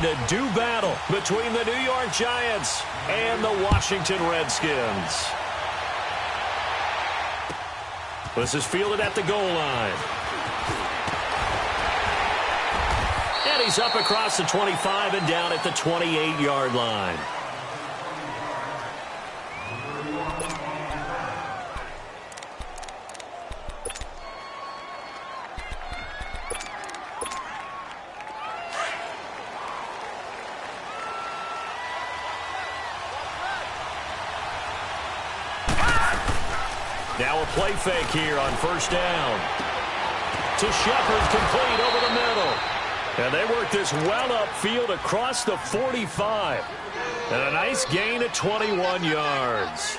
to do battle between the New York Giants and the Washington Redskins. This is fielded at the goal line. And he's up across the 25 and down at the 28-yard line. Now a play fake here on first down. To Shepard, complete over the middle. And they work this well upfield across the 45. And a nice gain of 21 yards.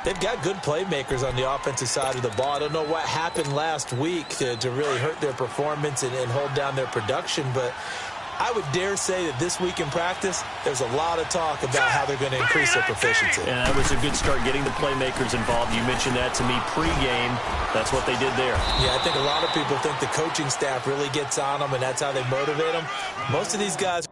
They've got good playmakers on the offensive side of the ball. I don't know what happened last week to really hurt their performance and hold down their production, but I would dare say that this week in practice, there's a lot of talk about how they're going to increase their proficiency. And that was a good start getting the playmakers involved. You mentioned that to me pregame. That's what they did there. Yeah, I think a lot of people think the coaching staff really gets on them, and that's how they motivate them. Most of these guys...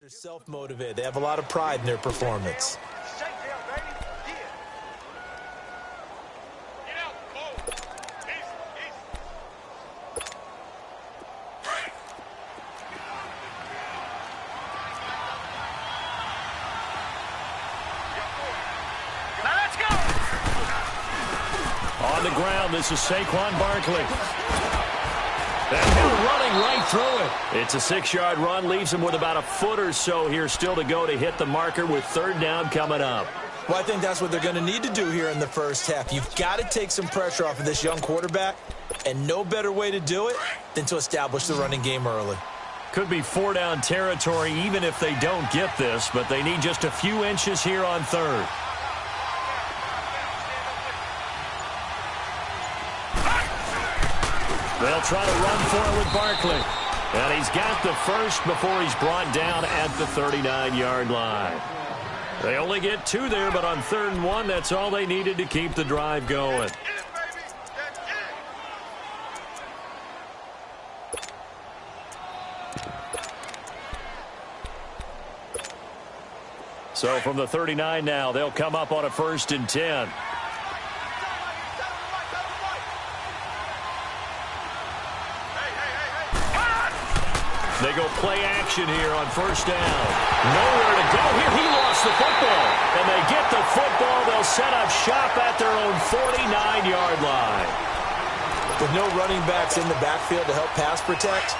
They're self-motivated. They have a lot of pride in their performance. On the ground, this is Saquon Barkley. And now running right through it. It's a 6-yard run, leaves him with about a foot or so here still to go to hit the marker with third down coming up. Well, I think that's what they're going to need to do here in the first half. You've got to take some pressure off of this young quarterback, and no better way to do it than to establish the running game early. Could be 4-down territory even if they don't get this, but they need just a few inches here on third. They'll try to run for it with Barkley. And he's got the first before he's brought down at the 39-yard line. They only get 2 there, but on 3rd and 1, that's all they needed to keep the drive going. So from the 39 now, they'll come up on a 1st and 10. They go play action here on 1st down. Nowhere to go here. He lost the football. And they get the football. They'll set up shop at their own 49-yard line. With no running backs in the backfield to help pass protect,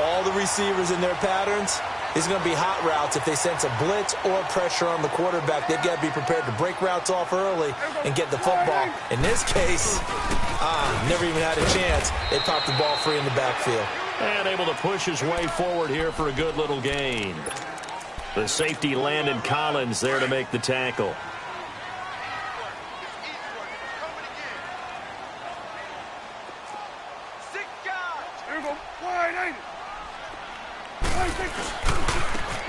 all the receivers in their patterns, it's going to be hot routes if they sense a blitz or pressure on the quarterback. They've got to be prepared to break routes off early and get the football. In this case, never even had a chance. They popped the ball free in the backfield. And able to push his way forward here for a good little gain. The safety Landon Collins there to make the tackle.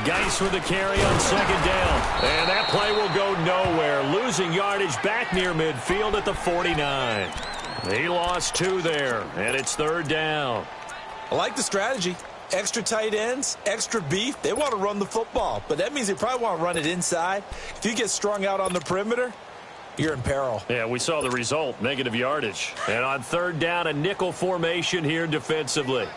Geis with the carry on 2nd down. And that play will go nowhere. Losing yardage back near midfield at the 49. He lost 2 there, and it's 3rd down. I like the strategy. Extra tight ends, extra beef. They want to run the football, but that means they probably want to run it inside. If you get strung out on the perimeter, you're in peril. Yeah, we saw the result, negative yardage. And on 3rd down, a nickel formation here defensively.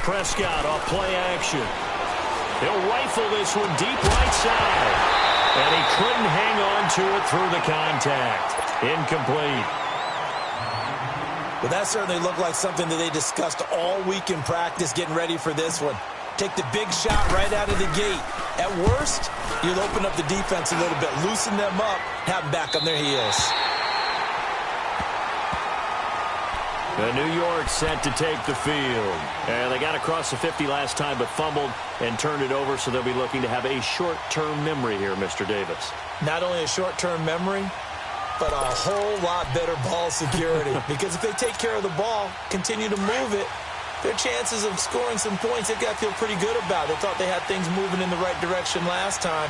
Prescott off play action. He'll rifle this one deep right side. And he couldn't hang on to it through the contact. Incomplete. Well, that certainly looked like something that they discussed all week in practice getting ready for this one. Take the big shot right out of the gate. At worst, you'll open up the defense a little bit, loosen them up, have them back on their heels. And New York set to take the field. And they got across the 50 last time but fumbled and turned it over, so they'll be looking to have a short-term memory here, Mr. Davis. Not only a short-term memory, but a whole lot better ball security. Because if they take care of the ball, continue to move it, their chances of scoring some points, they've got to feel pretty good about. They thought they had things moving in the right direction last time.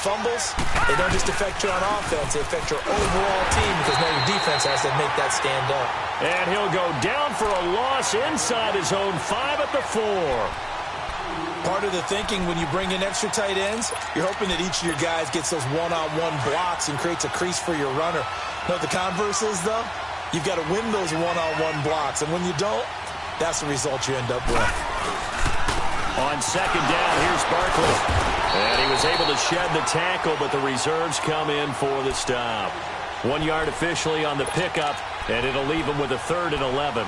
Fumbles, they don't just affect you on offense, they affect your overall team because now your defense has to make that stand up. And he'll go down for a loss inside his own 5 at the 4. Part of the thinking when you bring in extra tight ends, you're hoping that each of your guys gets those one-on-one blocks and creates a crease for your runner. Know what the converse is, though? You've got to win those one-on-one blocks, and when you don't, that's the result you end up with. On second down, here's Barkley. And he was able to shed the tackle, but the reserves come in for the stop. 1 yard officially on the pickup, and it'll leave him with a 3rd and 11.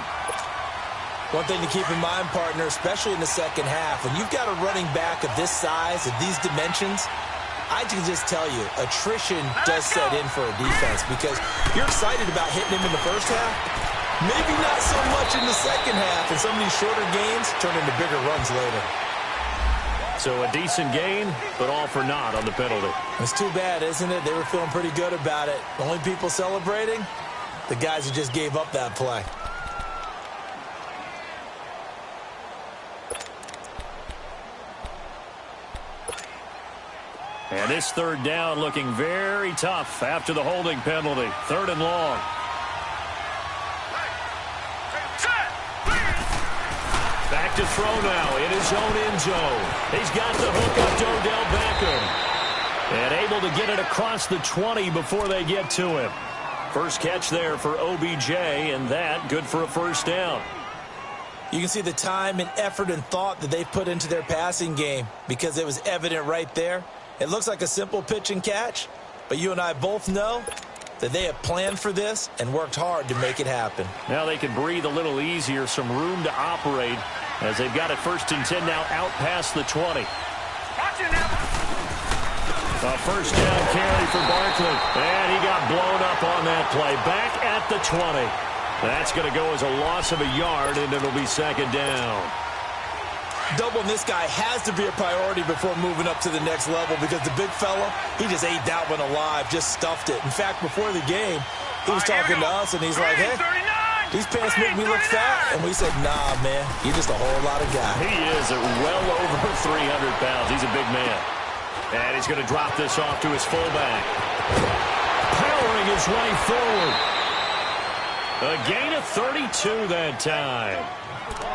One thing to keep in mind, partner, especially in the second half, when you've got a running back of this size, of these dimensions, I can just tell you, attrition does set in for a defense because you're excited about hitting him in the first half. Maybe not so much in the second half, and some of these shorter gains turn into bigger runs later. So a decent gain, but all for naught on the penalty. It's too bad, isn't it? They were feeling pretty good about it. The only people celebrating, the guys who just gave up that play. And this 3rd down looking very tough after the holding penalty. 3rd and long. Back to throw now in his own end zone. He's got the hook up to Odell Beckham. And able to get it across the 20 before they get to him. First catch there for OBJ, and that good for a 1st down. You can see the time and effort and thought that they put into their passing game because it was evident right there. It looks like a simple pitch and catch, but you and I both know that they have planned for this and worked hard to make it happen. Now they can breathe a little easier, some room to operate as they've got it 1st and 10 now out past the 20. A 1st down carry for Barkley, and he got blown up on that play. Back at the 20. That's going to go as a loss of a yard, and it'll be 2nd down. Doubling this guy has to be a priority before moving up to the next level because the big fella, he just ate that one alive, just stuffed it. In fact, before the game, he was talking to us, and he's like, hey, these pants make me look fat. And we said, nah, man, you're just a whole lot of guy. He is at well over 300 pounds. He's a big man. And he's going to drop this off to his fullback. Powering his way forward. A gain of 32 that time.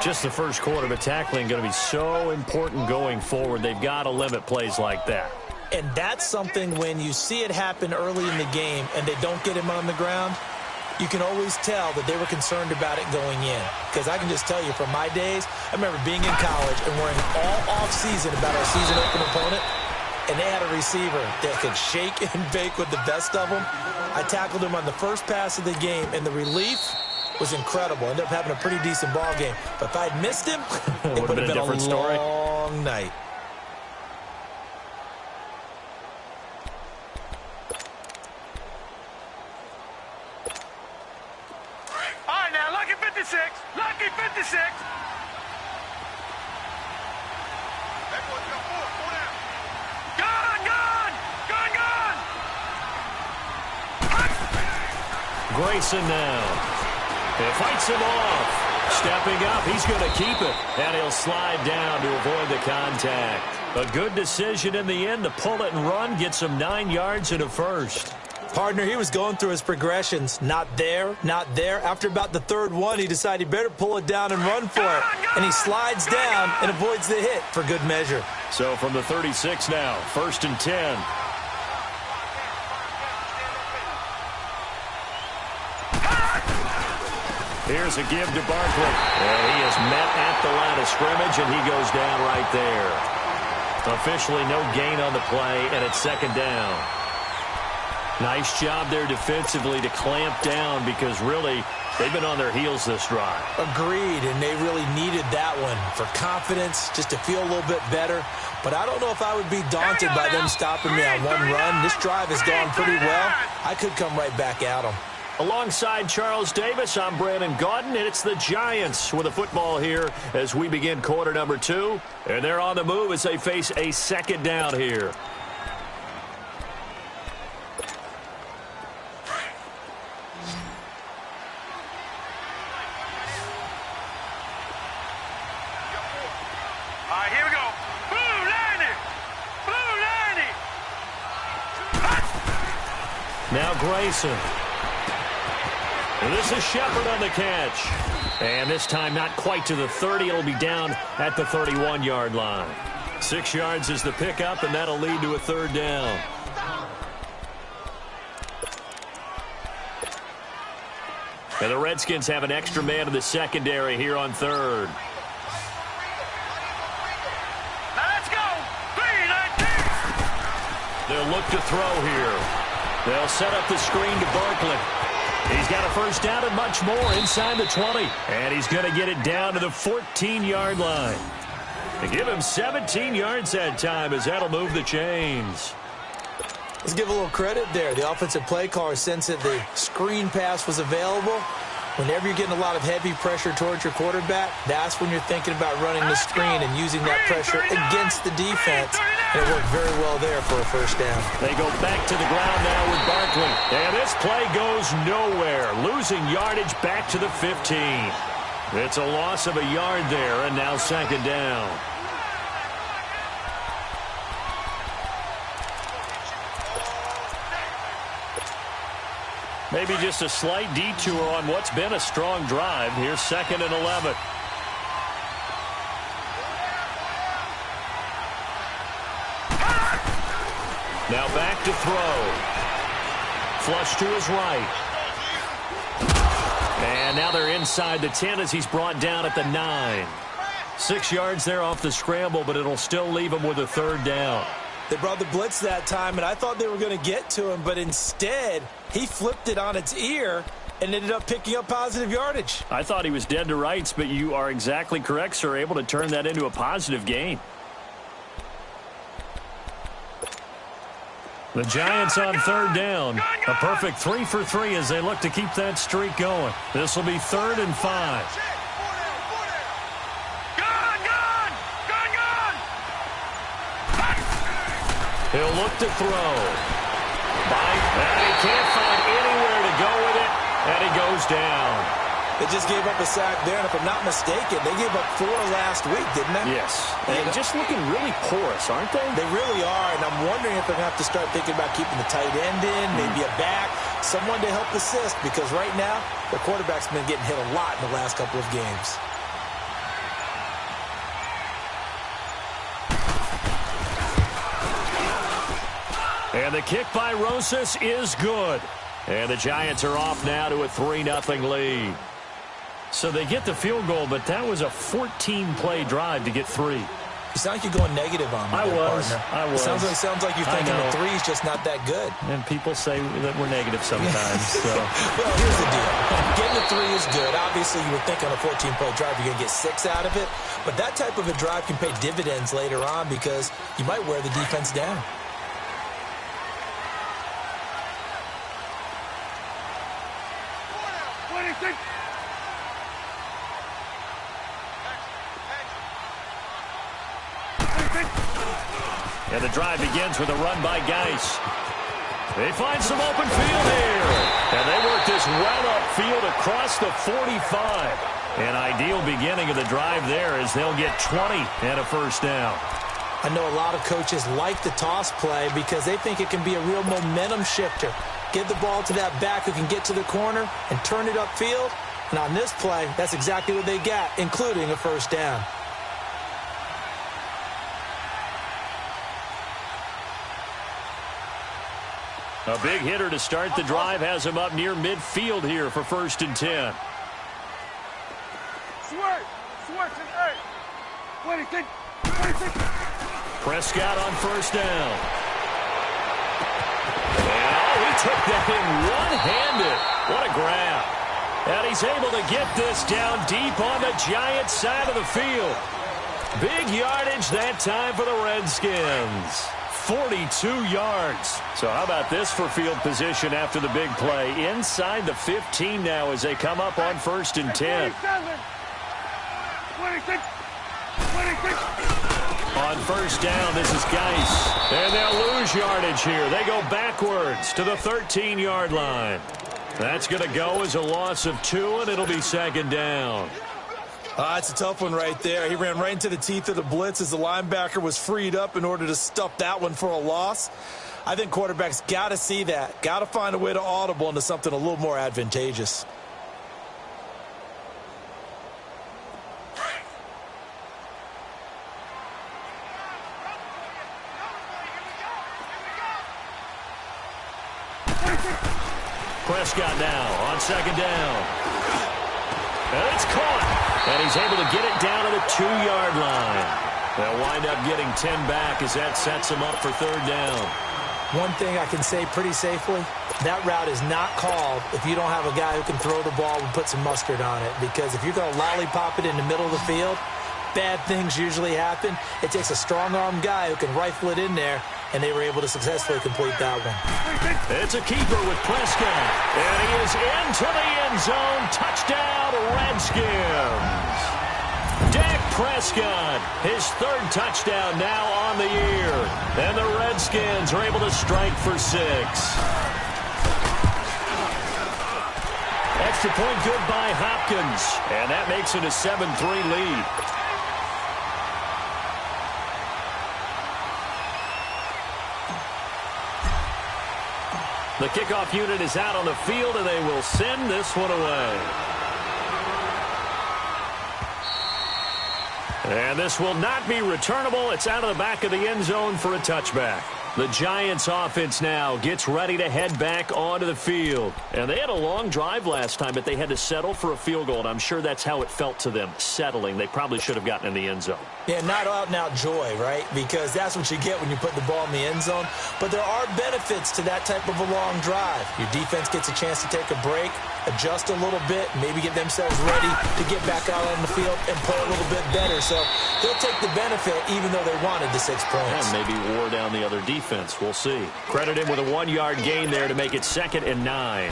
Just the first quarter, but tackling going to be so important going forward. They've got to limit plays like that. And that's something when you see it happen early in the game and they don't get him on the ground, you can always tell that they were concerned about it going in. Because I can just tell you from my days, I remember being in college and worrying all off-season about our season open opponent, and they had a receiver that could shake and bake with the best of them. I tackled him on the first pass of the game, and the relief was incredible. Ended up having a pretty decent ball game. But if I'd missed him, it would have been a different story. Long night. All right, now, lucky 56. Lucky 56. Grayson now. He fights him off. Stepping up, he's going to keep it. And he'll slide down to avoid the contact. A good decision in the end to pull it and run. Gets him 9 yards and a 1st. Partner, he was going through his progressions. Not there, not there. After about the 3rd one, he decided he better pull it down and run for it. And he slides down and avoids the hit for good measure. So from the 36 now, 1st and 10. Here's a give to Barkley. And he is met at the line of scrimmage, and he goes down right there. Officially no gain on the play, and it's 2nd down. Nice job there defensively to clamp down because really they've been on their heels this drive. Agreed, and they really needed that one for confidence, just to feel a little bit better. But I don't know if I would be daunted by them stopping me on one run. This drive has gone pretty well. I could come right back at them. Alongside Charles Davis, I'm Brandon Gaudin, and it's the Giants with the football here as we begin quarter number 2. And they're on the move as they face a second down here. All right, here we go. Blue 90! Blue 90! Now Grayson. And this is Shepard on the catch. And this time not quite to the 30. It'll be down at the 31-yard line. 6 yards is the pickup, and that'll lead to a third down. And the Redskins have an extra man in the secondary here on third. Now let's go! 3-19! They'll look to throw here. They'll set up the screen to Barkley. He's got a first down and much more inside the 20. And he's going to get it down to the 14-yard line. They give him 17 yards that time as that'll move the chains. Let's give a little credit there. The offensive play caller sensed that the screen pass was available. Whenever you're getting a lot of heavy pressure towards your quarterback, that's when you're thinking about running the screen and using that pressure against the defense. And it worked very well there for a first down. They go back to the ground now with Barkley. And this play goes nowhere. Losing yardage back to the 15. It's a loss of a yard there, and now second down. Maybe just a slight detour on what's been a strong drive. Here's 2nd and 11. Now back to throw. Flush to his right. And now they're inside the 10 as he's brought down at the 9. 6 yards there off the scramble, but it'll still leave him with a third down. They brought the blitz that time, and I thought they were going to get to him, but instead he flipped it on its ear and ended up picking up positive yardage. I thought he was dead to rights, but you are exactly correct, sir. Able to turn that into a positive gain. The Giants on third down. A perfect 3 for 3 as they look to keep that streak going. This will be 3rd and 5. He'll look to throw. And he can't find anywhere to go with it, and he goes down. They just gave up a sack there, and if I'm not mistaken, they gave up 4 last week, didn't they? Yes. And just looking really porous, aren't they? They really are, and I'm wondering if they're going to have to start thinking about keeping the tight end in, maybe a back, someone to help assist, because right now, their quarterback's been getting hit a lot in the last couple of games. And the kick by Rosas is good. And the Giants are off now to a 3-0 lead. So they get the field goal, but that was a 14-play drive to get 3. You sound like you're going negative on me. I was. It sounds like you're thinking the 3 is just not that good. And people say that we're negative sometimes. So. Well, here's the deal. Getting the 3 is good. Obviously, you would think on a 14-play drive you're going to get 6 out of it. But that type of a drive can pay dividends later on because you might wear the defense down. And the drive begins with a run by Geis. They find some open field here. And they work this well upfield across the 45. An ideal beginning of the drive there as they'll get 20 and a first down. I know a lot of coaches like the toss play because they think it can be a real momentum shifter. Give the ball to that back who can get to the corner and turn it upfield. And on this play, that's exactly what they got, including a first down. A big hitter to start the drive has him up near midfield here for 1st and 10. Prescott on first down. And he took that in one-handed. What a grab. And he's able to get this down deep on the Giants side of the field. Big yardage that time for the Redskins. 42 yards. So how about this for field position after the big play? Inside the 15 now as they come up on 1st and 10. 26. 26. On 1st down, this is Geis. And they'll lose yardage here. They go backwards to the 13-yard line. That's going to go as a loss of 2, and it'll be 2nd down. It's a tough one right there. He ran right into the teeth of the blitz as the linebacker was freed up in order to stuff that one for a loss. I think quarterbacks got to see that. Got to find a way to audible into something a little more advantageous. Prescott now on 2nd down. And it's caught. And he's able to get it down to the 2-yard line. They'll wind up getting 10 back as that sets him up for 3rd down. One thing I can say pretty safely, that route is not called if you don't have a guy who can throw the ball and put some mustard on it. Because if you're going to lollipop it in the middle of the field, bad things usually happen. It takes a strong-arm guy who can rifle it in there, and they were able to successfully complete that one. It's a keeper with Prescott. And he is into the end zone. Touchdown, Redskins. Dak Prescott, his 3rd touchdown now on the year. And the Redskins are able to strike for 6. Extra point good by Hopkins. And that makes it a 7-3 lead. The kickoff unit is out on the field, and they will send this one away. And this will not be returnable. It's out of the back of the end zone for a touchback. The Giants offense now gets ready to head back onto the field. And they had a long drive last time, but they had to settle for a field goal. And I'm sure that's how it felt to them, settling. They probably should have gotten in the end zone. Yeah, not out-and-out joy, right? Because that's what you get when you put the ball in the end zone. But there are benefits to that type of a long drive. Your defense gets a chance to take a break, adjust a little bit, maybe get themselves ready to get back out on the field and play a little bit better. So they'll take the benefit even though they wanted the 6 points. And maybe wore down the other defense. We'll see. Credit him with a 1-yard gain there to make it 2nd and 9.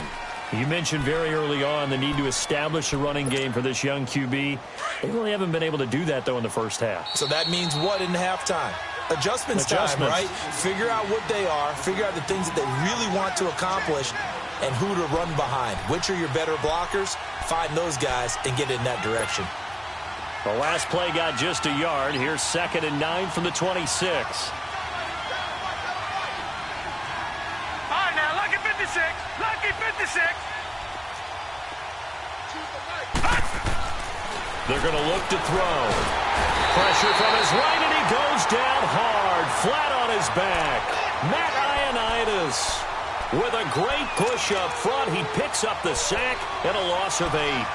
You mentioned very early on the need to establish a running game for this young QB. They really haven't been able to do that, though, in the first half. So that means what in halftime? Adjustments time, right? Figure out what they are, figure out the things that they really want to accomplish, and who to run behind. Which are your better blockers? Find those guys and get in that direction. The last play got just a yard. Here's 2nd and 9 from the 26. All right, now, lucky 56. Lucky 56. They're going to look to throw. Pressure from his right, and he goes down hard, flat on his back. Matt Ioannidis with a great push up front. He picks up the sack and a loss of 8.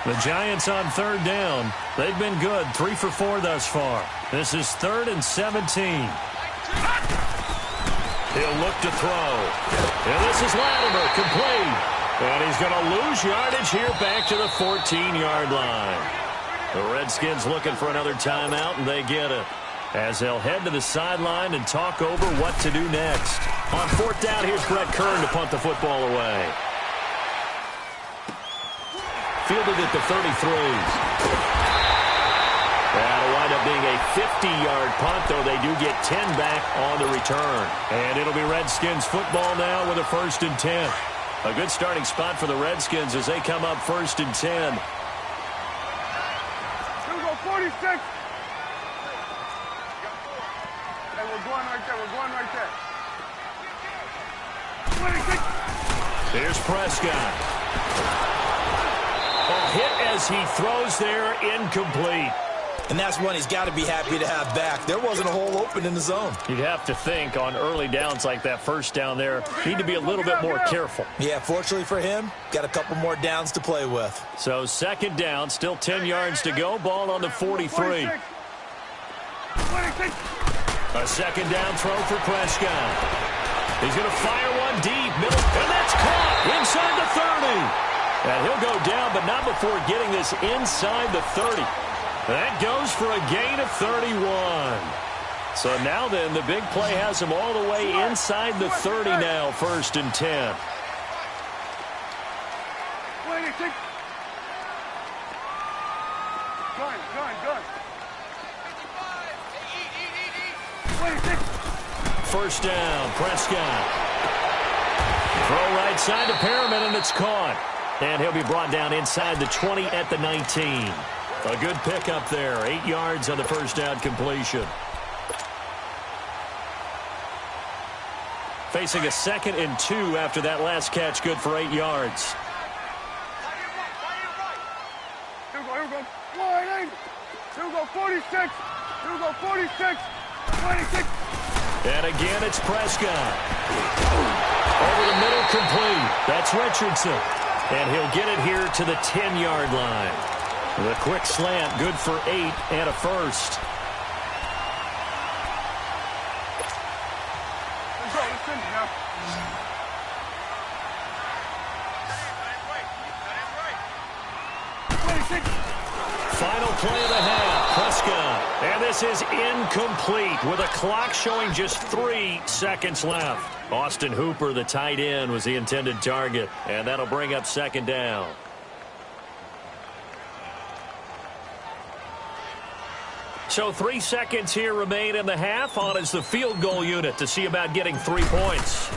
The Giants on 3rd down. They've been good, 3 for 4 thus far. This is 3rd and 17. He'll look to throw. And this is Latimer, complete. And he's going to lose yardage here back to the 14-yard line. The Redskins looking for another timeout, and they get it. As they'll head to the sideline and talk over what to do next. On 4th down, here's Brett Kern to punt the football away. Fielded at the 33. That'll wind up being a 50-yard punt, though they do get 10 back on the return. And it'll be Redskins football now with a 1st and 10. A good starting spot for the Redskins as they come up 1st and 10. Here we go, 46. Hey, we're going right there. We're going right there. 26. Here's Prescott. A hit as he throws there, incomplete. And that's one he's got to be happy to have back. There wasn't a hole open in the zone. You'd have to think on early downs like that, 1st down there, need to be a little bit more careful. Yeah, fortunately for him, got a couple more downs to play with. So 2nd down, still 10 yards to go. Ball on the 43. 26. A 2nd down throw for Prescott. He's going to fire one deep, middle, and that's caught inside the 30. And he'll go down, but not before getting this inside the 30. That goes for a gain of 31. So now then, the big play has him all the way inside the 30 now, 1st and 10. First down, Prescott. Throw right side to Perriman, and it's caught. And he'll be brought down inside the 20 at the 19. A good pickup there. 8 yards on the first down completion. Facing a 2nd and 2 after that last catch, good for 8 yards. Here we go. Here we go, 46. Here we go, 46. 26. And again, it's Prescott. Over the middle, complete. That's Richardson. And he'll get it here to the 10-yard line. The quick slant, good for 8 and a first. Final play of the half, Prescott. And this is incomplete with a clock showing just 3 seconds left. Austin Hooper, the tight end, was the intended target. And that'll bring up 2nd down. So 3 seconds here remain in the half. On is the field goal unit to see about getting 3 points.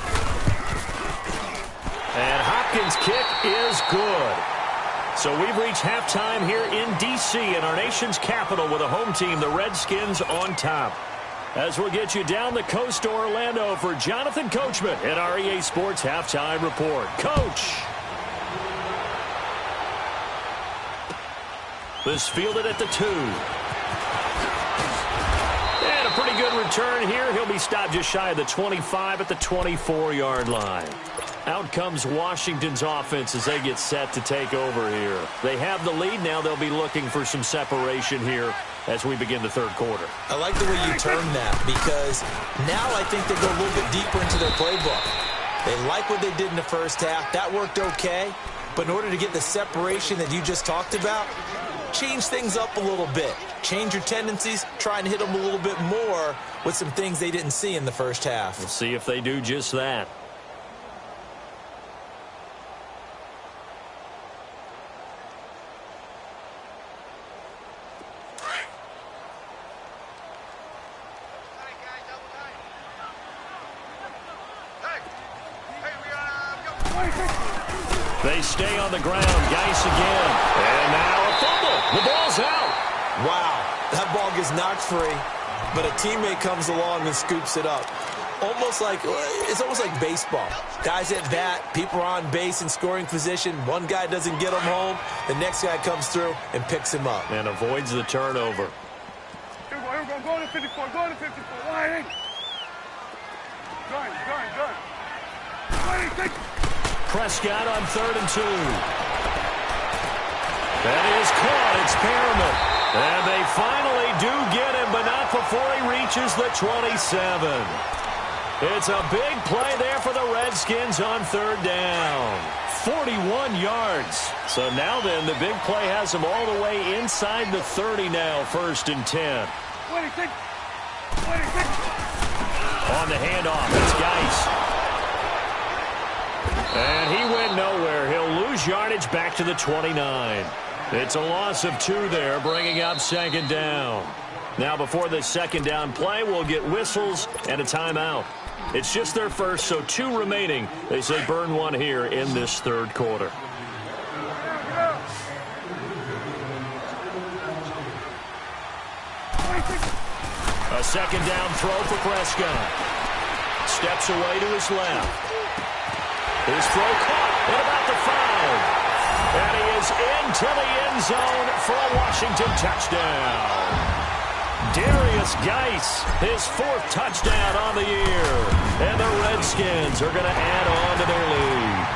And Hopkins' kick is good. So we've reached halftime here in D.C. in our nation's capital with a home team, the Redskins, on top. As we'll get you down the coast to Orlando for Jonathan Coachman at our EA Sports Halftime Report. Coach! This fielded at the 2. And a pretty good return here. He'll be stopped just shy of the 25 at the 24-yard line. Out comes Washington's offense as they get set to take over here. They have the lead. Now they'll be looking for some separation here as we begin the 3rd quarter. I like the way you term that because now I think they go a little bit deeper into their playbook. They like what they did in the first half. That worked okay. But in order to get the separation that you just talked about, change things up a little bit. Change your tendencies, try and hit them a little bit more with some things they didn't see in the first half. We'll see if they do just that. They stay on the ground. Geis again. And now a fumble. The ball's out. Wow. That ball gets knocked free, but a teammate comes along and scoops it up. It's almost like baseball. Guys at bat, people are on base in scoring position. One guy doesn't get him home. The next guy comes through and picks him up. And avoids the turnover. Here we go. Go to 54. Go to 54. Wide. Gun. 26. Prescott on 3rd and 2. That is caught. It's Perriman. And they finally do get him, but not before he reaches the 27. It's a big play there for the Redskins on 3rd down. 41 yards. So now then, the big play has them all the way inside the 30 now, 1st and 10. 26. On the handoff, it's Geis. And he went nowhere. He'll lose yardage back to the 29. It's a loss of 2 there, bringing up 2nd down. Now before this 2nd down play, we'll get whistles and a timeout. It's just their first, so 2 remaining. They say burn 1 here in this 3rd quarter. A 2nd down throw for Prescott. Steps away to his left. His throw caught at about the 5. And he is into the end zone for a Washington touchdown. Darius Geis, his 4th touchdown on the year. And the Redskins are going to add on to their lead.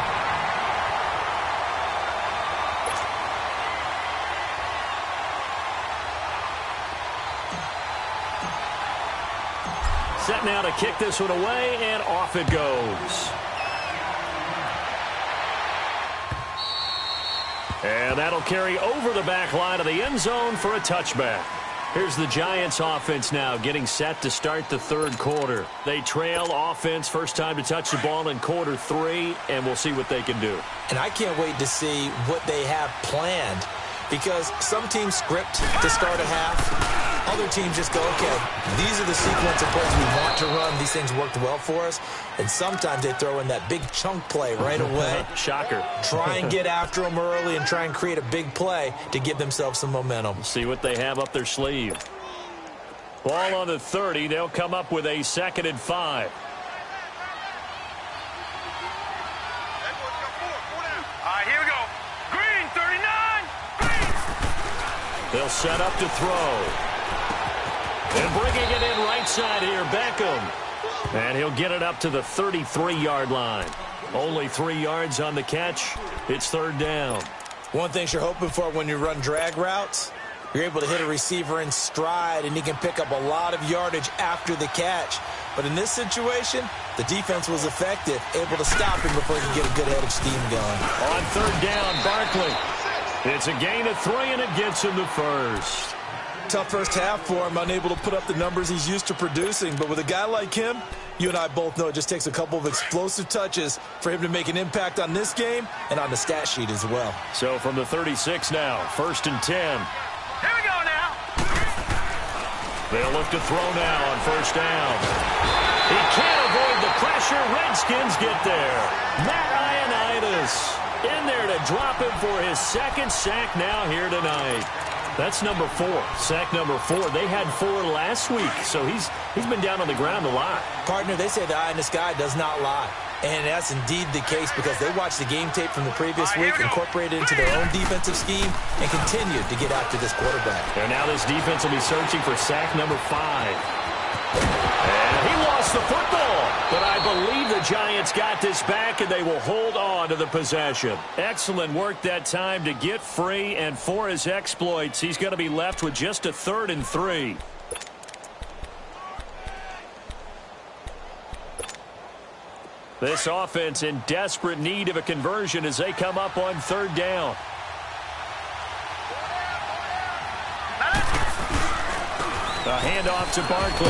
Set now to kick this one away, and off it goes. And that'll carry over the back line of the end zone for a touchback. Here's the Giants offense now getting set to start the third quarter. They trail offense, first time to touch the ball in quarter 3, and we'll see what they can do. And I can't wait to see what they have planned, because some teams script to start a half. Other teams just go, okay, these are the sequence of plays we want to run. These things worked well for us. And sometimes they throw in that big chunk play right away. Shocker. Try and get after them early and try and create a big play to give themselves some momentum. See what they have up their sleeve. Ball on the 30. They'll come up with a 2nd and 5. All right, here we go. Green, 39. Green. They'll set up to throw. And bringing it in right side here, Beckham. And he'll get it up to the 33-yard line. Only 3 yards on the catch. It's 3rd down. One thing you're hoping for when you run drag routes, you're able to hit a receiver in stride, and he can pick up a lot of yardage after the catch. But in this situation, the defense was effective, able to stop him before he could get a good head of steam going. On 3rd down, Barkley. It's a gain of 3, and it gets him the first. Tough first half for him, unable to put up the numbers he's used to producing. But with a guy like him, you and I both know it just takes a couple of explosive touches for him to make an impact on this game and on the stat sheet as well. So from the 36 now, 1st and 10. Here we go now. They'll look to throw now on 1st down. He can't avoid the pressure. Redskins get there. Matt Ioannidis in there to drop him for his 2nd sack now here tonight. That's number 4. Sack number 4. They had 4 last week, so he's been down on the ground a lot. Partner, they say the eye in the sky does not lie. And that's indeed the case, because they watched the game tape from the previous week, incorporated it into their own defensive scheme, and continued to get after this quarterback. And now this defense will be searching for sack number 5. And he lost the football, but I believe the Giants got this back, and they will hold on to the possession. Excellent work that time to get free, and for his exploits, he's going to be left with just a 3rd and 3. This offense in desperate need of a conversion as they come up on 3rd down. A handoff to Barkley.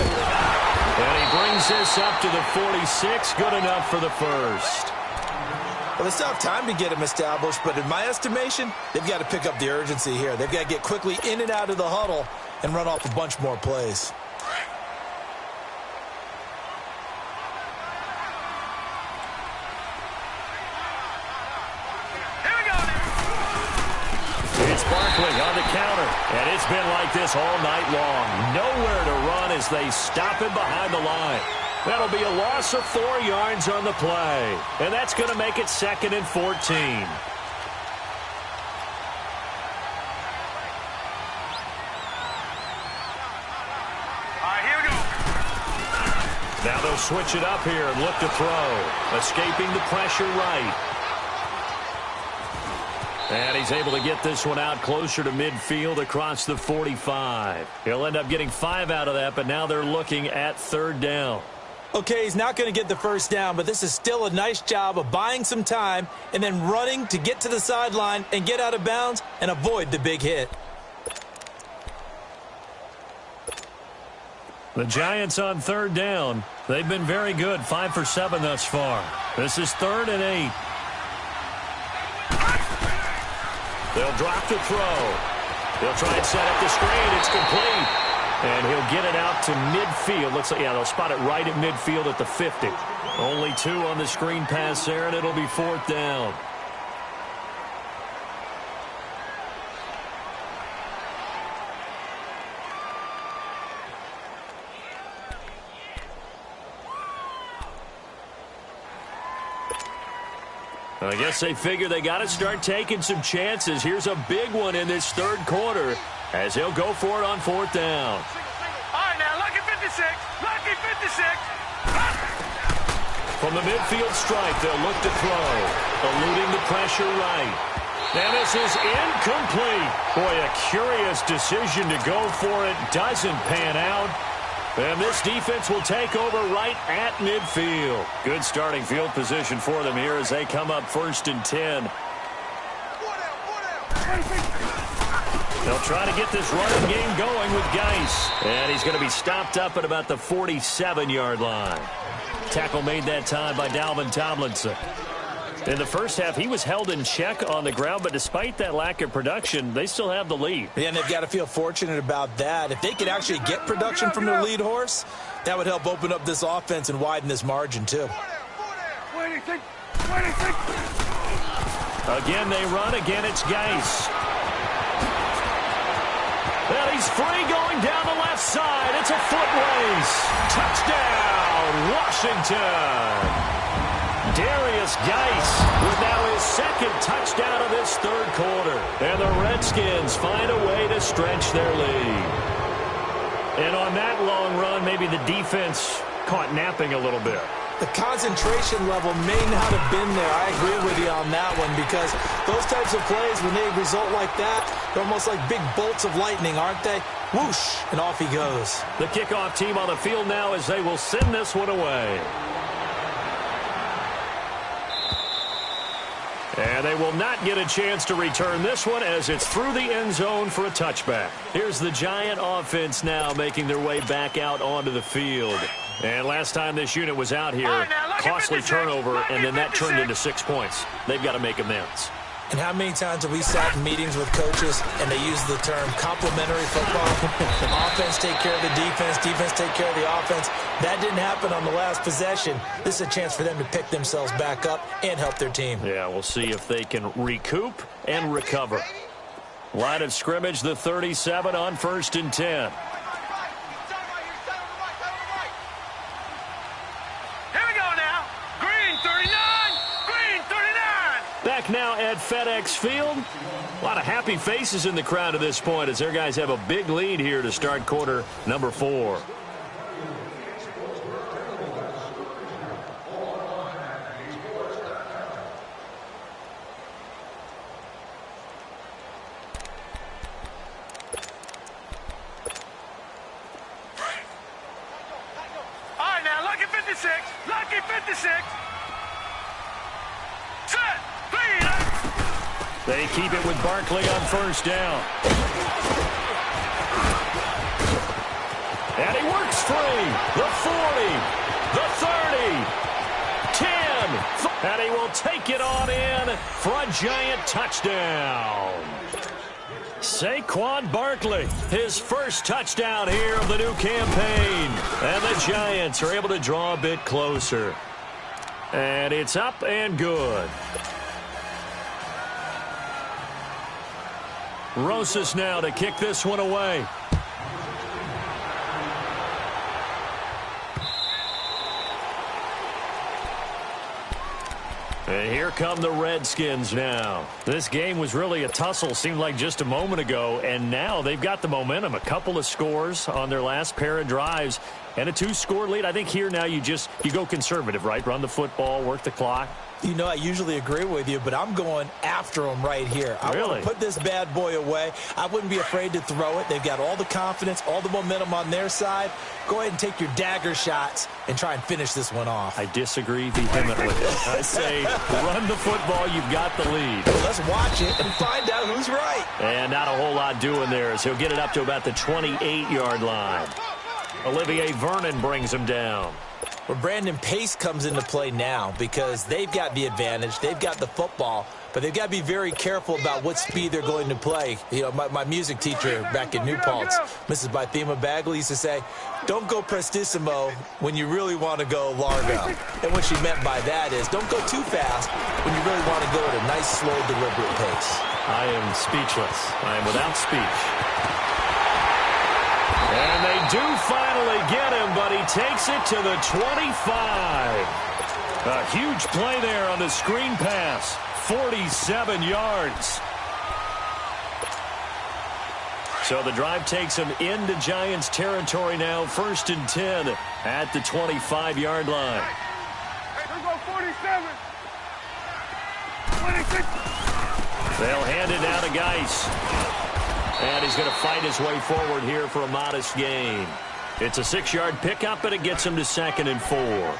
And he brings this up to the 46. Good enough for the first. Well, they still have time to get him established, but in my estimation, they've got to pick up the urgency here. They've got to get quickly in and out of the huddle and run off a bunch more plays. Barkley on the counter, and it's been like this all night long. Nowhere to run as they stop him behind the line. That'll be a loss of 4 yards on the play, and that's going to make it 2nd and 14. All right, here we go. Now they'll switch it up here and look to throw. Escaping the pressure right. And he's able to get this one out closer to midfield across the 45. He'll end up getting 5 out of that, but now they're looking at 3rd down. Okay, he's not going to get the first down, but this is still a nice job of buying some time and then running to get to the sideline and get out of bounds and avoid the big hit. The Giants on 3rd down. They've been very good, 5 for 7 thus far. This is 3rd and 8. They'll drop to throw. They'll try and set up the screen. It's complete. And he'll get it out to midfield. Looks like, yeah, they'll spot it right at midfield at the 50. Only 2 on the screen pass there, and it'll be 4th down. I guess they figure they got to start taking some chances. Here's a big one in this 3rd quarter as he'll go for it on 4th down. All right, now, lucky 56. Lucky 56. From the midfield stripe, they'll look to throw. Eluding the pressure right. And this is incomplete. Boy, a curious decision to go for it. Doesn't pan out. And this defense will take over right at midfield. Good starting field position for them here as they come up 1st and 10. They'll try to get this running game going with Geis. And he's going to be stopped up at about the 47-yard line. Tackle made that time by Dalvin Tomlinson. In the first half, he was held in check on the ground, but despite that lack of production, they still have the lead. Yeah, and they've got to feel fortunate about that. If they could actually get production from their lead horse, that would help open up this offense and widen this margin, too. 26. Again, they run. Again, it's Geis. And he's free going down the left side. It's a foot race. Touchdown, Washington. Darius Geis with now his second touchdown of this third quarter. And the Redskins find a way to stretch their lead. And on that long run, maybe the defense caught napping a little bit. The concentration level may not have been there. I agree with you on that one, because those types of plays, when they result like that, they're almost like big bolts of lightning, aren't they? Whoosh, and off he goes. The kickoff team on the field now as they will send this one away. And they will not get a chance to return this one as it's through the end zone for a touchback. Here's the Giant offense now making their way back out onto the field. And last time this unit was out here, costly turnover, and then that turned into 6 points. They've got to make amends. And how many times have we sat in meetings with coaches and they use the term complementary football? Offense take care of the defense, defense take care of the offense. That didn't happen on the last possession. This is a chance for them to pick themselves back up and help their team. Yeah, we'll see if they can recoup and recover. Line of scrimmage, the 37 on 1st and 10. Back now at FedEx Field. A lot of happy faces in the crowd at this point as their guys have a big lead here to start quarter number 4. All right, now, lucky 56. Lucky 56. Set. They keep it with Barkley on 1st down. And he works free. The 40, the 30, 10. And he will take it on in for a Giant touchdown. Saquon Barkley, his first touchdown here of the new campaign. And the Giants are able to draw a bit closer. And it's up and good. Rosas now to kick this one away. And here come the Redskins now. This game was really a tussle, seemed like just a moment ago, and now they've got the momentum. A couple of scores on their last pair of drives and a 2-score lead. I think here now you go conservative, right? Run the football, work the clock. You know, I usually agree with you, but I'm going after them right here. I want to put this bad boy away. I wouldn't be afraid to throw it. They've got all the confidence, all the momentum on their side. Go ahead and take your dagger shots and try and finish this one off. I disagree vehemently. I say run the football. You've got the lead. Well, let's watch it and find out who's right. And not a whole lot doing there as he'll get it up to about the 28-yard line. Olivier Vernon brings him down. Well, Brandon Pace comes into play now because they've got the advantage. They've got the football, but they've got to be very careful about what speed they're going to play. You know, my music teacher back in New Paltz, Mrs. Bythema Bagley, used to say, don't go prestissimo when you really want to go largo. And what she meant by that is don't go too fast when you really want to go at a nice, slow, deliberate pace. I am speechless. I am without speech. And they do finally get him, but he takes it to the 25. A huge play there on the screen pass. 47 yards. So the drive takes him into Giants territory now. 1st and 10 at the 25-yard line. Here go 47. 26. They'll hand it down to Geis. And he's going to fight his way forward here for a modest gain. It's a 6-yard pickup, and it gets him to 2nd and 4.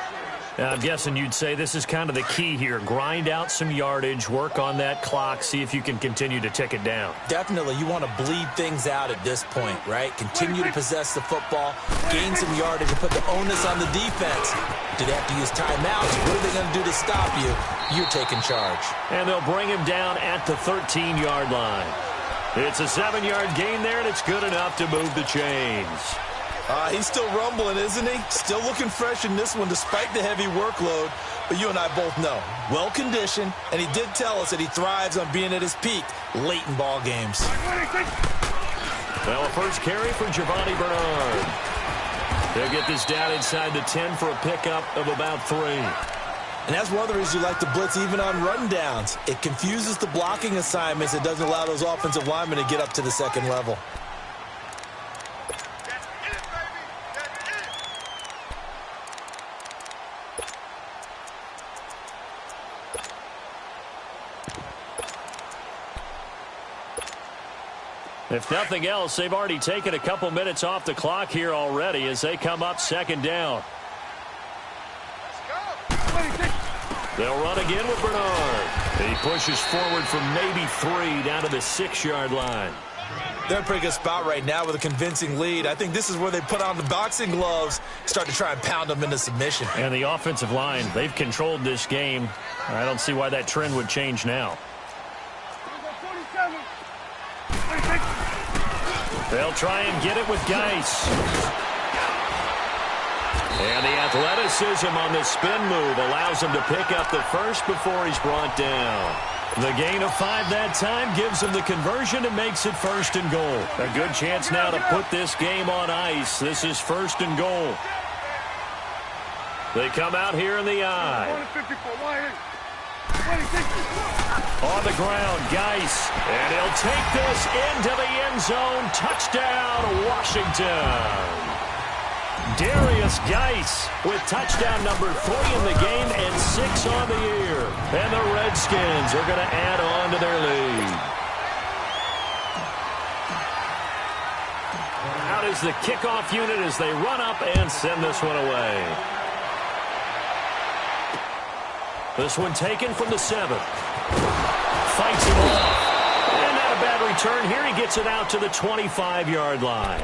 Now, I'm guessing you'd say this is kind of the key here. Grind out some yardage, work on that clock, see if you can continue to tick it down. Definitely. You want to bleed things out at this point, right? Continue to possess the football, gain some yardage, and put the onus on the defense. Do they have to use timeouts? What are they going to do to stop you? You're taking charge. And they'll bring him down at the 13-yard line. It's a 7-yard gain there, and it's good enough to move the chains. He's still rumbling, isn't he? Still looking fresh in this one despite the heavy workload. But you and I both know, well-conditioned, and he did tell us that he thrives on being at his peak late in ball games. Well, a first carry for Giovanni Bernard. They'll get this down inside the 10 for a pickup of about 3. And that's one of the reasons you like to blitz even on rundowns. It confuses the blocking assignments. It doesn't allow those offensive linemen to get up to the second level. If nothing else, they've already taken a couple minutes off the clock here already as they come up 2nd down. They'll run again with Bernard. He pushes forward from maybe 3 down to the 6-yard line. They're in a pretty good spot right now with a convincing lead. I think this is where they put on the boxing gloves, start to try and pound them into submission. And the offensive line, they've controlled this game. I don't see why that trend would change now. They'll try and get it with Geis. And the athleticism on the spin move allows him to pick up the first before he's brought down. The gain of 5 that time gives him the conversion and makes it 1st and goal. A good chance now to put this game on ice. This is 1st and goal. They come out here in the eye. On the ground, Geis. And he'll take this into the end zone. Touchdown, Washington. Darius Geis with touchdown number 3 in the game and 6 on the year. And the Redskins are going to add on to their lead. Out is the kickoff unit as they run up and send this one away. This one taken from the 7. Fights it off. And not a bad return here. He gets it out to the 25-yard line.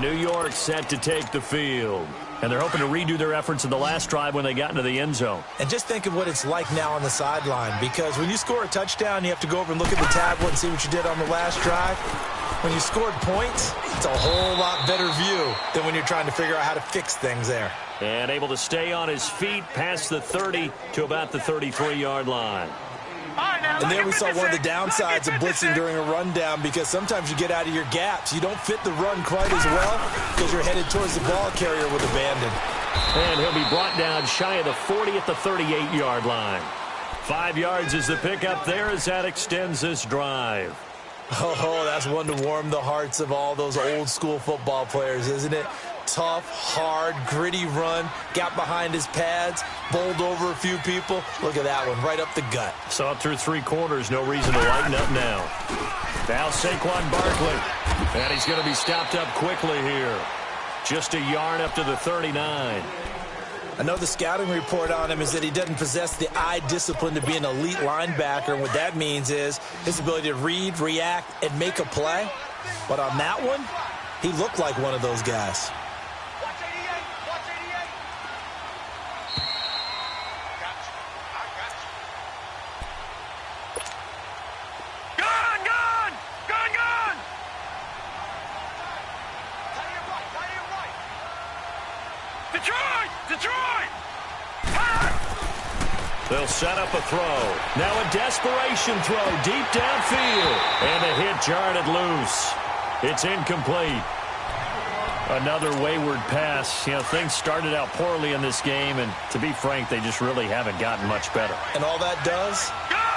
New York set to take the field. And they're hoping to redo their efforts in the last drive when they got into the end zone. And just think of what it's like now on the sideline, because when you score a touchdown, you have to go over and look at the tablet and see what you did on the last drive. When you scored points, it's a whole lot better view than when you're trying to figure out how to fix things there. And able to stay on his feet past the 30 to about the 33-yard line. And there we saw one of the downsides of blitzing during a rundown, because sometimes you get out of your gaps. You don't fit the run quite as well because you're headed towards the ball carrier with abandon. And he'll be brought down shy of the 40 at the 38-yard line. 5 yards is the pickup there as that extends this drive. Oh, that's one to warm the hearts of all those old school football players, isn't it? Tough, hard, gritty run, got behind his pads, bowled over a few people. Look at that one, right up the gut. Saw it through 3 quarters, no reason to lighten up now. Now Saquon Barkley, and he's going to be stopped up quickly here. Just a yard up to the 39. I know the scouting report on him is that he doesn't possess the eye discipline to be an elite linebacker, and what that means is his ability to read, react, and make a play. But on that one, he looked like one of those guys. They'll set up a throw. Now a desperation throw deep downfield. And the hit jarred it loose. It's incomplete. Another wayward pass. You know, things started out poorly in this game, and to be frank, they just really haven't gotten much better. And all that does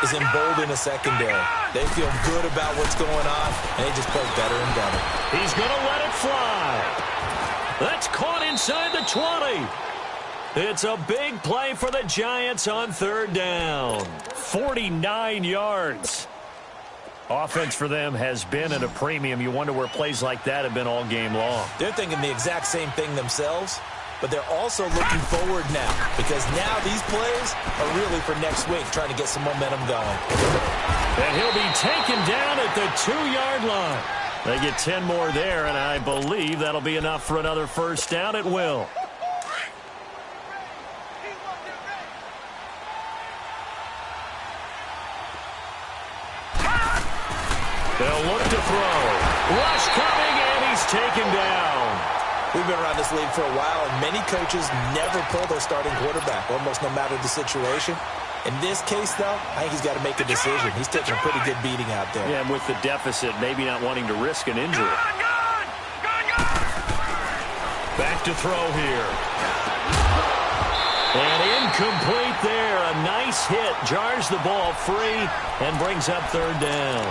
is embolden a secondary. They feel good about what's going on, and they just play better and better. He's going to let it fly. That's caught inside the 20. It's a big play for the Giants on 3rd down. 49 yards. Offense for them has been at a premium. You wonder where plays like that have been all game long. They're thinking the exact same thing themselves. but they're also looking forward now because now these plays are really for next week, trying to get some momentum going. And he'll be taken down at the 2-yard line. They get 10 more there, and I believe that'll be enough for another first down at will. They'll look to throw. Rush coming, and he's taken down. We've been around this league for a while, and many coaches never pull their starting quarterback, almost no matter the situation. In this case, though, I think he's got to make a decision. He's taking a pretty good beating out there. Yeah, and with the deficit, maybe not wanting to risk an injury. Back to throw here. And incomplete there. A nice hit. Jars the ball free and brings up third down.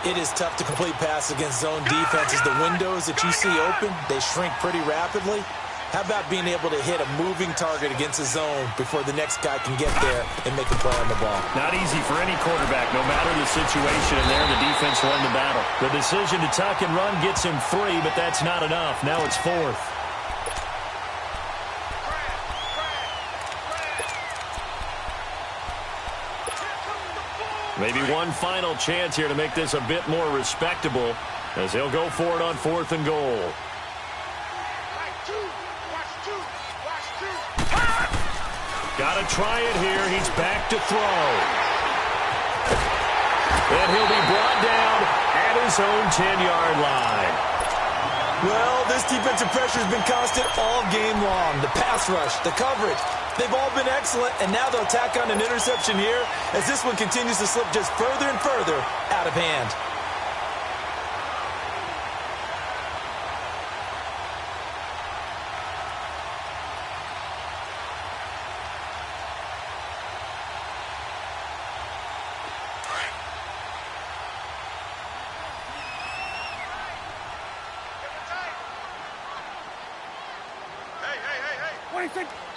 It is tough to complete passes against zone defenses. The windows that you see open, they shrink pretty rapidly. How about being able to hit a moving target against a zone before the next guy can get there and make a play on the ball? Not easy for any quarterback, no matter the situation. And there, the defense won the battle. The decision to tuck and run gets him 3, but that's not enough. Now it's 4th. Maybe one final chance here to make this a bit more respectable as they'll go for it on 4th and goal. Got to try it here. He's back to throw. And he'll be brought down at his own 10-yard line. Well, this defensive pressure has been constant all game long. The pass rush, the coverage, they've all been excellent, and now they'll tack on an interception here as this one continues to slip just further and further out of hand.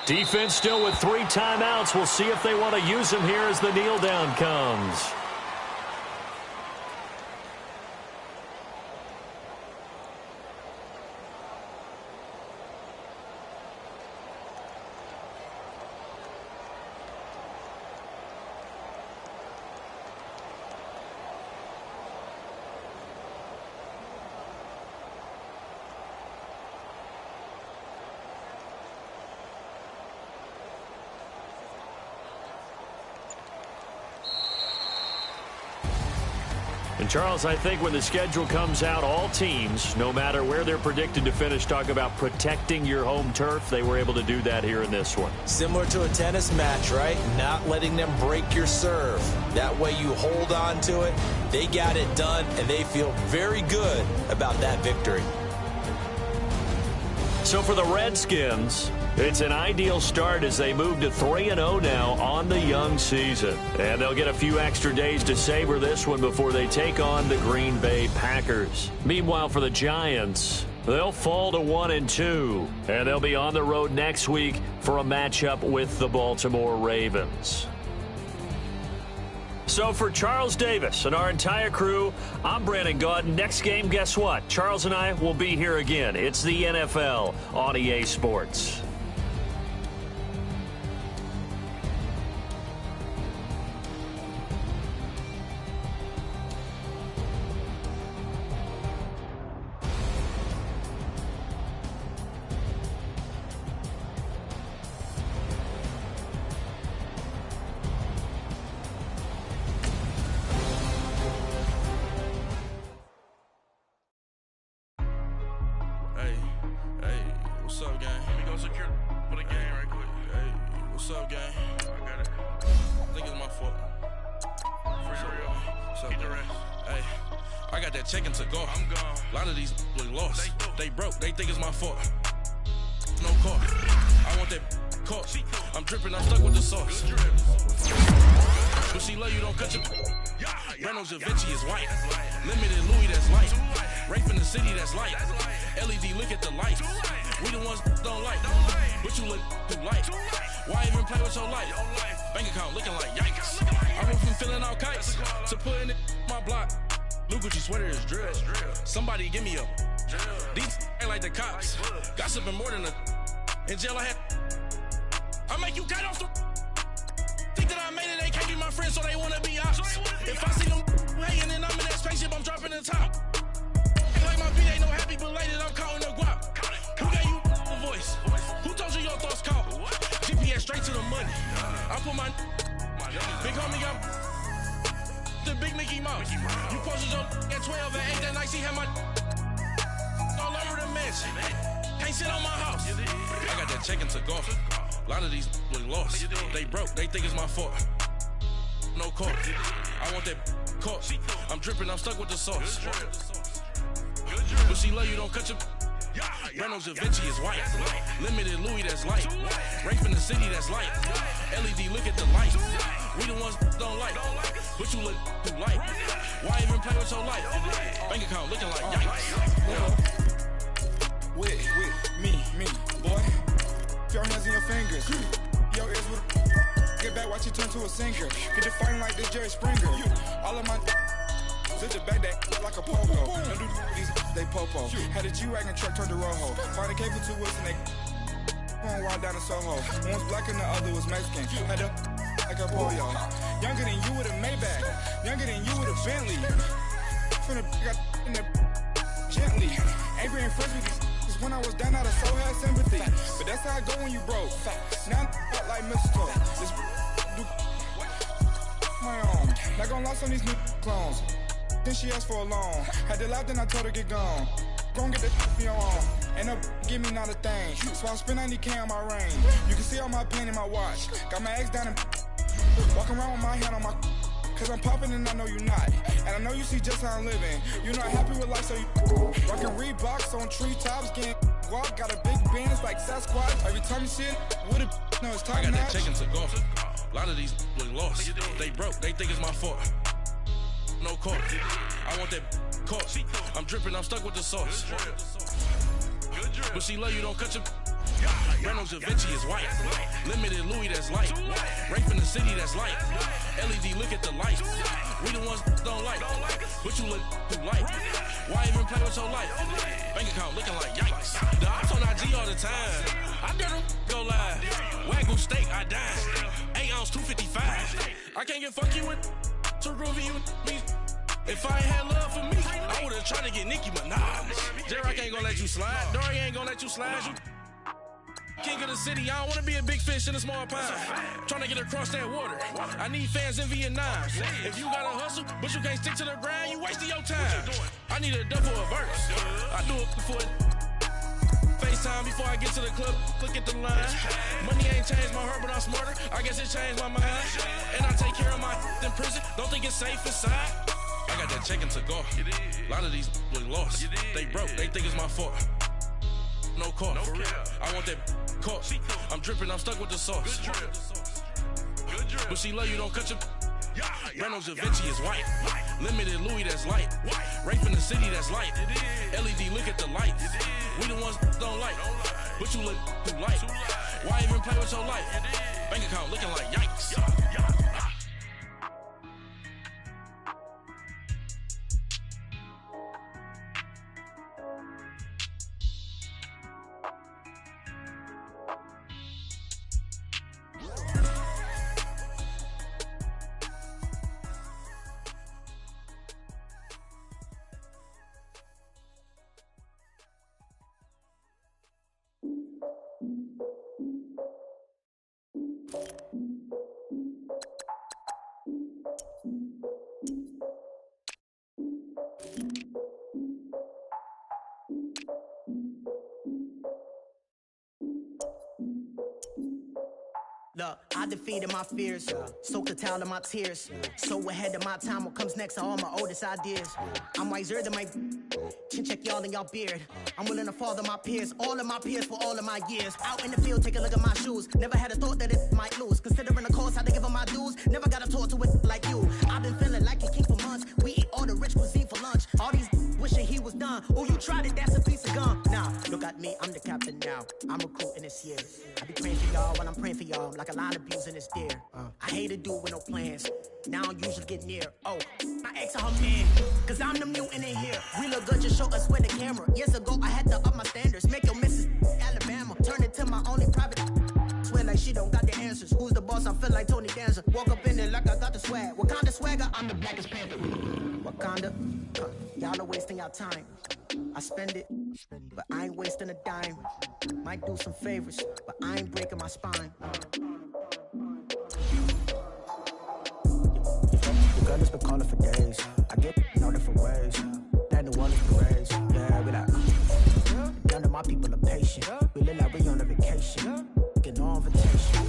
Defense still with 3 timeouts. We'll see if they want to use them here as the kneel down comes. And Charles, I think when the schedule comes out, all teams, no matter where they're predicted to finish, talk about protecting your home turf. They were able to do that here in this one. Similar to a tennis match, right? Not letting them break your serve. That way you hold on to it. They got it done, and they feel very good about that victory. So for the Redskins, it's an ideal start as they move to 3-0 now on the young season. And they'll get a few extra days to savor this one before they take on the Green Bay Packers. Meanwhile, for the Giants, they'll fall to 1-2. And they'll be on the road next week for a matchup with the Baltimore Ravens. So for Charles Davis and our entire crew, I'm Brandon Gaudin. Next game, guess what? Charles and I will be here again. It's the NFL on EA Sports. These ain't like the cops. Gossiping more than in jail I had. I make you cut off the. Think that I made it, they can't be my friends, so they wanna be ops. If I see them hanging and I'm in that spaceship, I'm dropping the top. Ain't like my beat ain't no happy belated, I'm counting the guap. Who gave you the voice? Who told you your thoughts count? GPS straight to the money. I put my big homie got the big Mickey Mouse. You posted your at 12 and 8 that night, she had my all over the mansion. Can't sit on my house. I got that check into golf. A lot of these look lost. They broke, they think it's my fault. No court. I want that caught. I'm dripping, I'm stuck with the sauce. But she love you, don't cut your. Reynolds Da Vinci is white. Limited Louis, that's light. Rape in the city, that's light. LED, look at the light. We the ones don't like. But you look too light. Why even play with your life? Bank account looking like yikes. With me, boy. Your hands in your fingers. Your ears with get back, watch you turn to a singer. Get it fighting like this Jerry Springer. All of my sit the back that like a pogo. Don't do these they popo. Had a G-Wagon truck turned to Rojo. Find a cable 2 wheels and they going wild down in Soho. One was black and the other was Mexican. Had a like a polio. Younger than you with a Maybach. Younger than you with a Bentley. From the got in the gently. Angry and friends with these. When I was down, I so had sympathy. But that's how I go when you broke. Now I'm like mistletoe. This do my own. Not gonna lost on these new clones. Then she asked for a loan. Had to laugh, then I told her get gone. Gon' get that me on. And up, give me not a thing. So I spend 90K on my range. You can see all my pain in my watch. Got my ex down and walking around with my hand on my. Cause I'm popping and I know you not. And I know you see just how I'm living. You're not happy with life, so you rockin' Reeboks on treetops, getting guap. Got a big Benz like Sasquatch. Every time you see it, with it, no, it's time. I got that check into golf. A lot of these look lost. They broke, they think it's my fault. No court. I want that caught. I'm dripping, I'm stuck with the sauce. But she love you, don't cut your. Reynolds Da Vinci is white. Limited Louis, that's light. Rape in the city, that's light. LED, look at the light. We the ones don't like. But you look too light. Why even play with your life? Bank account looking like yikes. The ops on IG all the time. I dare them go live. Wagyu steak, I dine. 8 ounce, 255. I can't get fuck you with too groovy you me. If I ain't had love for me, I would've tried to get Nicki Minaj. J-Rock ain't gonna let you slide. Dory ain't gonna let you slide. You king of the city, I don't wanna be a big fish in a small pond. Trying to get across that water. I need fans in Vietnam. If you gotta hustle, but you can't stick to the grind, you wasting your time. I need a double a verse. I do it before FaceTime before I get to the club. Look at the line. Money ain't changed my heart, but I'm smarter. I guess it changed my mind. And I take care of my in prison. Don't think it's safe inside. I got that check into golf. A lot of these look lost. They broke, they think it's my fault. No court. I want that caught. I'm dripping, I'm stuck with the sauce. But she love you, don't cut your. Reynolds Da Vinci is white. Limited Louis, that's light. Rape in the city, that's light. LED, look at the light. We the ones don't like. But you look too light. Why even play with your life? Bank account looking like yikes. Look, I defeated my fears, soaked the towel in my tears. So ahead of my time, what comes next are all my oldest ideas. I'm wiser than my chin check y'all in y'all beard. I'm willing to father my peers, all of my peers for all of my years. Out in the field, take a look at my shoes. Never had a thought that it might lose. Considering the cost, I had to give them my dues. Never got to talk to it like you. I've been feeling like a king for months. We eat all the rich cuisine for lunch. All these wishing he was done. Oh, you tried it, that's a piece of gum. Now, look at me, I'm the captain now. I'm recruiting this year. I be praying for y'all while I'm praying for y'all. Like a line abusing this deer. I hate a dude with no plans. Now I usually get near. Oh, my ex are her man. cause I'm the mutant in here. We look good, just show us where the camera. Years ago, I had to up my standards. Make your missus Alabama. Turn it to my only private. Swear like she don't got the answers. Who's the boss? I feel like Tony Danza. Walk up in there like I got the swag. Wakanda swagger, I'm the blackest panther. Wakanda, y'all are wasting your time. I spend it, but I ain't wasting a dime. Might do some favors, but I ain't breaking my spine. Your girl has been calling for days. I get in all different ways. That New Orleans parades. Yeah, we like. None of my people are patient. We live like we on a vacation. Get no invitation.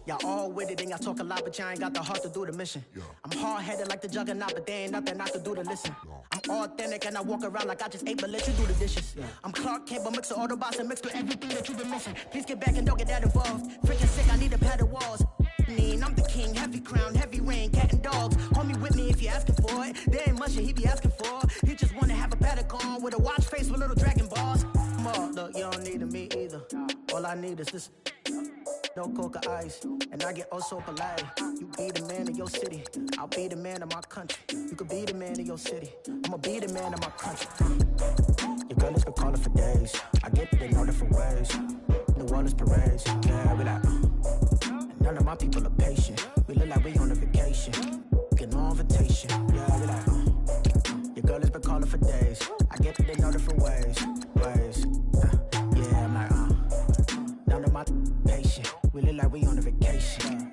Y'all all with it and y'all talk a lot, but y'all ain't got the heart to do the mission. I'm hard-headed like the juggernaut, but there ain't nothing I can do to listen. I'm authentic and I walk around like I just ate, but let you do the dishes. I'm Clark Kent, but mix of Autobots and mixed with everything that you've been missing. Please get back and don't get that involved. Freaking sick, I need a pad of walls. I'm the king, heavy crown, heavy rain, cat and dogs. Homie with me if you're asking for it. There ain't much that he be asking for. He just wanna have a paddock on with a watch face with little dragon balls. Look, you don't need me either. All I need is this. No coca ice, and I get oh so polite. You be the man of your city, I'll be the man of my country. You could be the man of your city, I'ma be the man of my country. Your girl has been calling for days. I get it in all different ways. New Orleans parades, yeah, we like. None of my people are patient. We look like we on a vacation. Get no invitation, yeah, we like. Your girl has been calling for days. I get it in all different ways. Yeah, I'm like, none of my patient. We look like we on a vacation.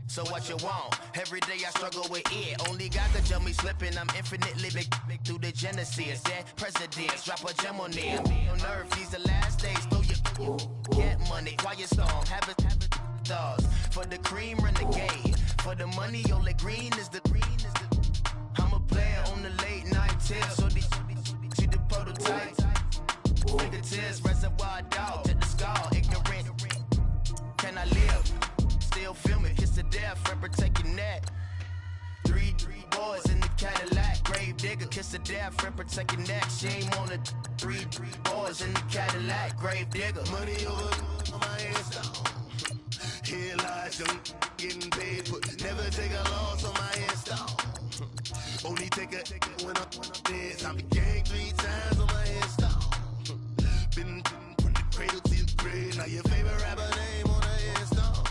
So what you want? Every day I struggle with it. Only God could jump me slipping. I'm infinitely big through the Genesis. Dead presidents, drop a gem on them. On earth, these the last days. Throw your get money. Quiet storm, have it stars. For the cream, renegade. For the money, only green is the I'm a player on the late night tips. So these see the prototype. Fingertips, reservoir dog to the skull. Ignorant. Can I live? Still film it, kiss to death, forever taking that. 3 boys boys in the Cadillac. Grave digger, kiss the death, friend protect your neck. Shame on the 3 boys in the Cadillac. Grave digger. Money over on my headstone. Here lies young, getting paid, but never take a loss on my headstone. Only take a when I'm dead. I'm gang 3 times on my headstone. Been from the cradle to the grave. Now your favorite rapper name on the headstone.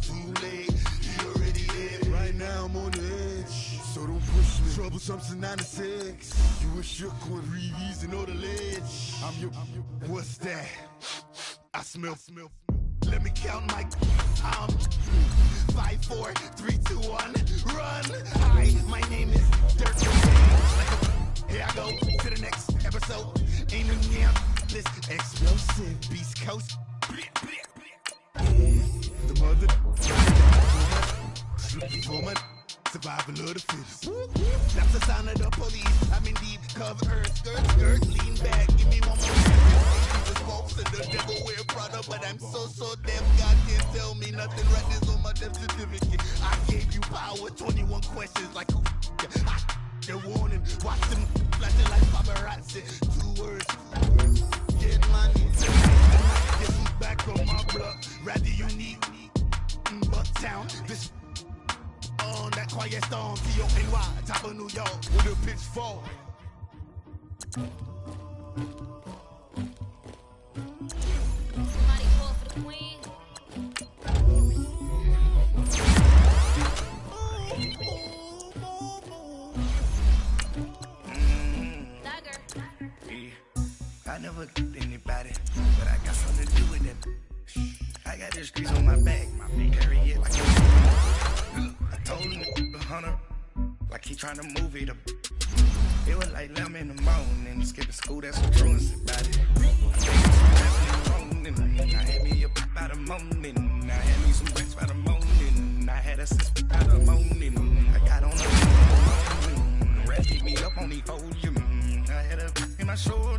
Too late, he already dead. Right now I'm on the edge, so don't push me. Troublesome since 96. You a shook one, Reeves and all the ledge. I'm your. What's that? I smell. Let me count my 5, 4, 3, 2, 1, run. Hi, my name is Dirk. Here I go to the next episode. Ain't no damn this explosive Beast Coast. The mother for my survival of the fittest. That's the sound of the police. I'm in deep cover, skirt, lean back, give me one more. Folks and the devil wear Prada, but I'm so deaf. God can't tell me nothing. Right this on my death certificate. I gave you power. 21 questions like who? They're warning. Watch them flashing like paparazzi. 2 words. Get money. This is back on my block. Rather unique. Bucktown. This on that quiet storm. T-O-N-Y. Top of New York. With a pitchfork. Somebody call for the queen. Dagger. I never get anybody, but I got something to do with it. I got this grease on my back, carry it like I told him 100, like he trying to move it up. It was like 11 in the morning, skipping school, that's some truancy about it. I had me a pop by the morning, I had me some bricks by the morning, I had a sister by the morning, I got on the morning, the rest keep me up on the folium, I had a in my shoulder.